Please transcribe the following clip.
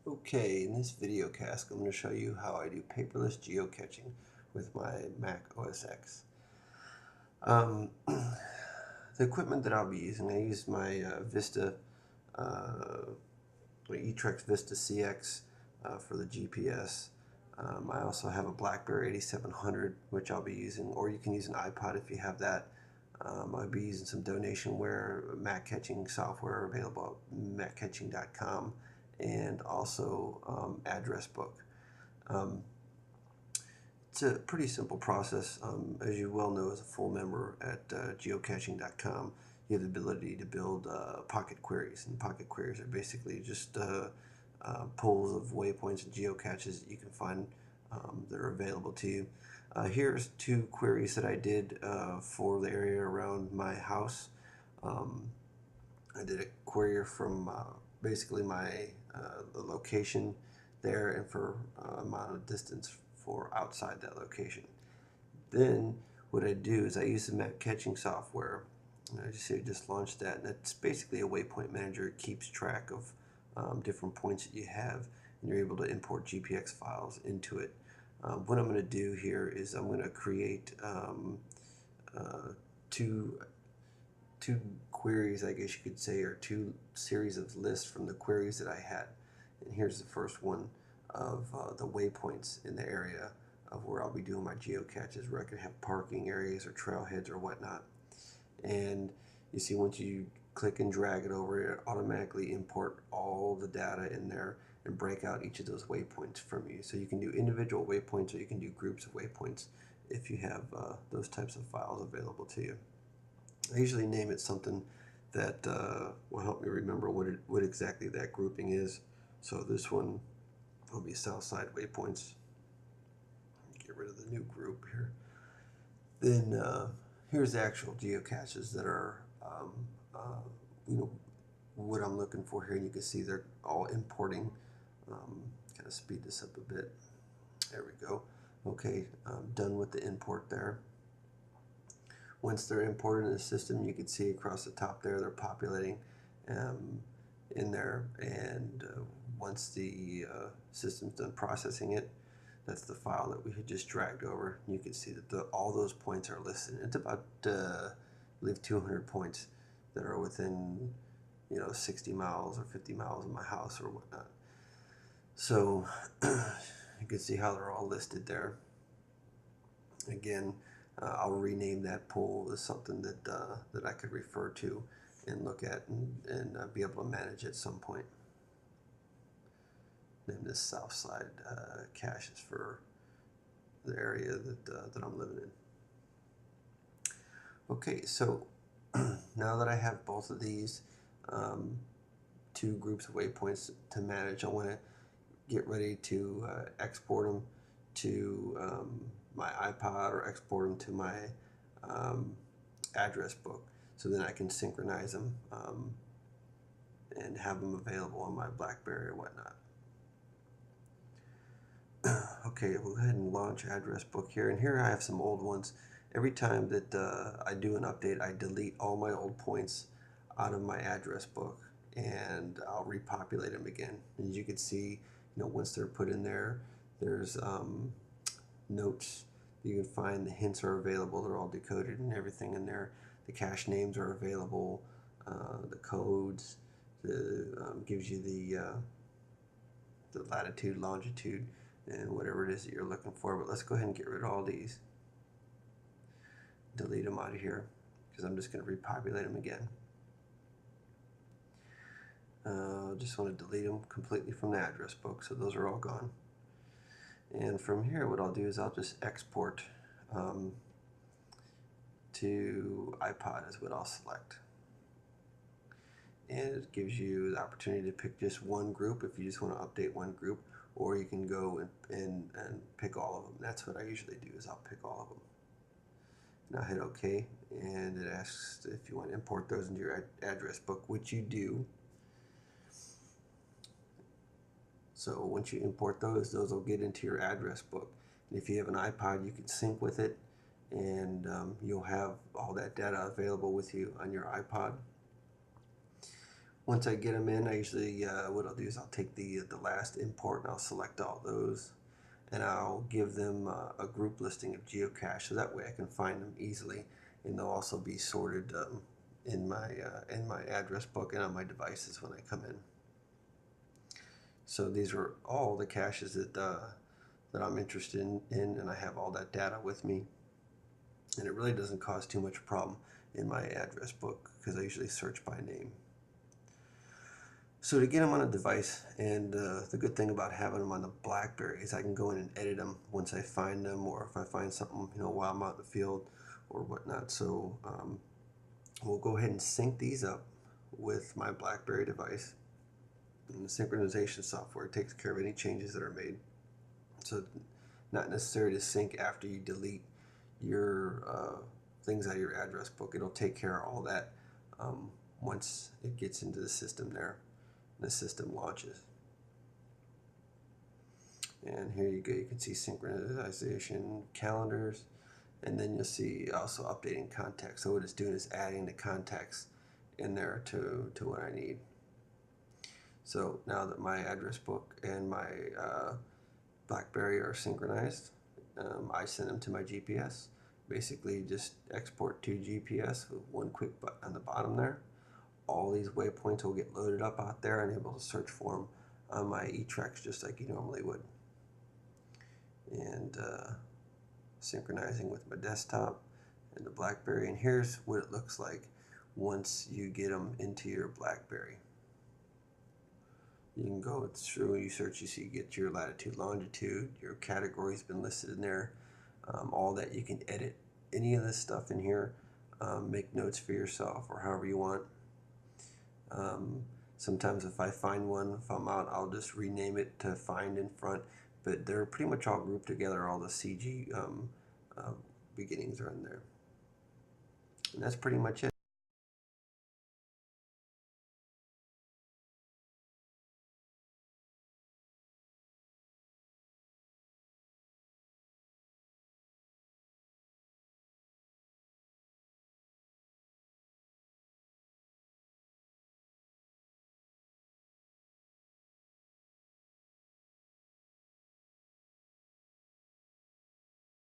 Okay, in this video cast, I'm going to show you how I do paperless geocaching with my Mac OS X. The equipment that I'll be using, I use my Vista, my eTrex Vista CX for the GPS. I also have a Blackberry 8700, which I'll be using, or you can use an iPod if you have that. I'll be using some donationware Mac catching software available at maccatching.com, and also address book. Um, it's a pretty simple process. As you well know, as a full member at geocaching.com, you have the ability to build pocket queries, and pocket queries are basically just pools of waypoints and geocaches that you can find that are available to you. Here's two queries that I did for the area around my house. I did a query from basically my the location there, and for amount of distance for outside that location. Then what I do is I use the map catching software. I just launched that, and it's basically a waypoint manager. It keeps track of different points that you have, and you're able to import GPX files into it. What I'm going to do here is I'm going to create two queries, I guess you could say, or two series of lists from the queries that I had. And here's the first one of the waypoints in the area of where I'll be doing my geocaches, where I could have parking areas or trailheads or whatnot. And you see, once you click and drag it over, it automatically import all the data in there and break out each of those waypoints from you. So you can do individual waypoints, or you can do groups of waypoints if you have those types of files available to you. I usually name it something that will help me remember what exactly that grouping is. So this one will be Southside Waypoints. Get rid of the new group here. Then here's the actual geocaches that are, what I'm looking for here. And you can see they're all importing. Kind of speed this up a bit. There we go. Okay, I'm done with the import there. Once they're imported in the system, you can see across the top there they're populating in there, and once the system's done processing it, that's the file that we had just dragged over. You can see that all those points are listed. It's about I believe 200 points that are within 60 miles or 50 miles of my house or whatnot. So you can see how they're all listed there. Again, I'll rename that pool as something that I could refer to and look at and be able to manage at some point. Name this Southside caches for the area that I'm living in. Okay, so now that I have both of these two groups of waypoints to manage, I want to get ready to export them to my iPod, or export them to my address book, so then I can synchronize them and have them available on my Blackberry or whatnot. Okay, we'll go ahead and launch address book here, and here I have some old ones. Every time that I do an update, I delete all my old points out of my address book, and I'll repopulate them again. And as you can see, once they're put in there, there's notes you can find. The hints are available. They're all decoded and everything in there. The cache names are available. The codes, gives you the latitude, longitude, and whatever it is that you're looking for. But let's go ahead and get rid of all these. Delete them out of here, because I'm just going to repopulate them again. Just want to delete them completely from the address book, so those are all gone. And from here, what I'll do is I'll just export to iPod is what I'll select. And it gives you the opportunity to pick just one group if you just want to update one group, or you can go and pick all of them. That's what I usually do, is I'll pick all of them. Now hit OK, and it asks if you want to import those into your address book, which you do. So once you import those will get into your address book. And if you have an iPod, you can sync with it, and you'll have all that data available with you on your iPod. Once I get them in, I usually, what I'll do is I'll take the last import and I'll select all those, and I'll give them a group listing of geocache, so that way I can find them easily, and they'll also be sorted in my address book and on my devices when I come in. So these are all the caches that I'm interested in, and I have all that data with me, and it really doesn't cause too much problem in my address book because I usually search by name. So to get them on a device, and the good thing about having them on the Blackberry is I can go in and edit them once I find them, or if I find something, while I'm out in the field or whatnot. So we'll go ahead and sync these up with my Blackberry device. And the synchronization software takes care of any changes that are made. So not necessary to sync after you delete your things out of your address book. It'll take care of all that once it gets into the system there. The system launches. And here you go, you can see synchronization, calendars, and then you'll see also updating contacts. So what it's doing is adding the contacts in there to what I need. So now that my address book and my Blackberry are synchronized, I send them to my GPS. Basically just export to GPS with one quick button on the bottom there. All these waypoints will get loaded up out there and able to search for them on my eTracks just like you normally would. And synchronizing with my desktop and the Blackberry. And here's what it looks like once you get them into your Blackberry. You can go through, you search, you see, you get your latitude, longitude, your category's been listed in there, all that. You can edit any of this stuff in here, make notes for yourself or however you want. Sometimes if I find one, if I'm out, I'll just rename it to find in front, but they're pretty much all grouped together. All the CG beginnings are in there. And that's pretty much it.